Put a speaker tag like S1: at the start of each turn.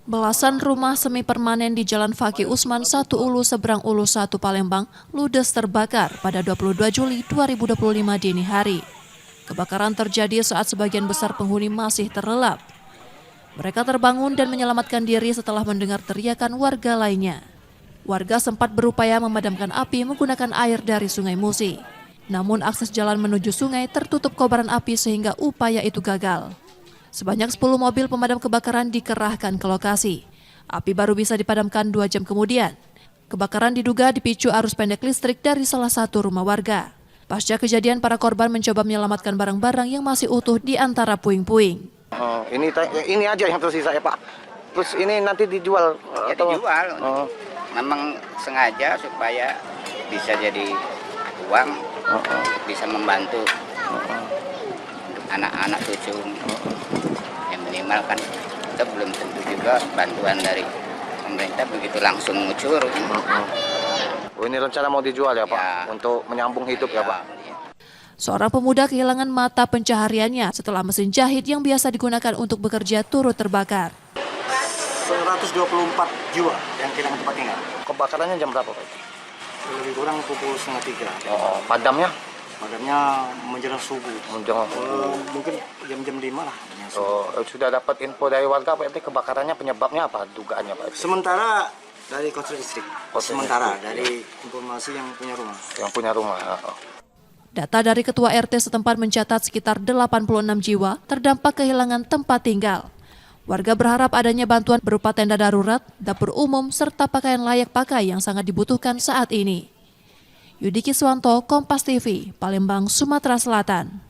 S1: Belasan rumah semi permanen di Jalan Fakih Usman 1 Ulu seberang Ulu 1 Palembang ludes terbakar pada 22 Juli 2025 dini hari. Kebakaran terjadi saat sebagian besar penghuni masih terlelap. Mereka terbangun dan menyelamatkan diri setelah mendengar teriakan warga lainnya. Warga sempat berupaya memadamkan api menggunakan air dari Sungai Musi. Namun akses jalan menuju sungai tertutup kobaran api sehingga upaya itu gagal. Sebanyak 10 mobil pemadam kebakaran dikerahkan ke lokasi. Api baru bisa dipadamkan 2 jam kemudian. Kebakaran diduga dipicu arus pendek listrik dari salah satu rumah warga. Pasca kejadian, para korban mencoba menyelamatkan barang-barang yang masih utuh di antara puing-puing.
S2: Oh, ini aja yang tersisa ya Pak. Terus ini nanti dijual?
S3: Ya
S2: atau?
S3: dijual.
S2: Oh.
S3: Memang sengaja supaya bisa jadi uang, bisa membantu anak-anak cucu. Yang minimal kan kita belum tentu juga bantuan dari pemerintah begitu langsung ngucur.
S2: Oh, ini rencana mau dijual ya Pak?
S3: Ya.
S2: Untuk menyambung hidup ya Pak?
S3: Ya.
S1: Seorang pemuda kehilangan mata pencahariannya setelah mesin jahit yang biasa digunakan untuk bekerja turut terbakar.
S4: 124 jiwa yang kehilangan tempat tinggal.
S2: Kebakarannya jam berapa Pak?
S4: Lebih kurang pukul 2:30.
S2: Oh, padamnya?
S4: Padamnya menjelang subuh.
S2: Menjelang
S4: Mungkin jam-jam 5 lah.
S2: Oh, sudah dapat info dari warga Pak, kebakarannya penyebabnya apa? Dugaannya Pak?
S4: Sementara dari kontrak listrik.
S2: Kontrak
S4: Sementara
S2: listrik,
S4: dari informasi yang punya rumah.
S2: Yang punya rumah. Oh.
S1: Data dari Ketua RT setempat mencatat sekitar 86 jiwa terdampak kehilangan tempat tinggal. Warga berharap adanya bantuan berupa tenda darurat, dapur umum, serta pakaian layak pakai yang sangat dibutuhkan saat ini. Yudi Kiswanto, Kompas TV, Palembang, Sumatera Selatan.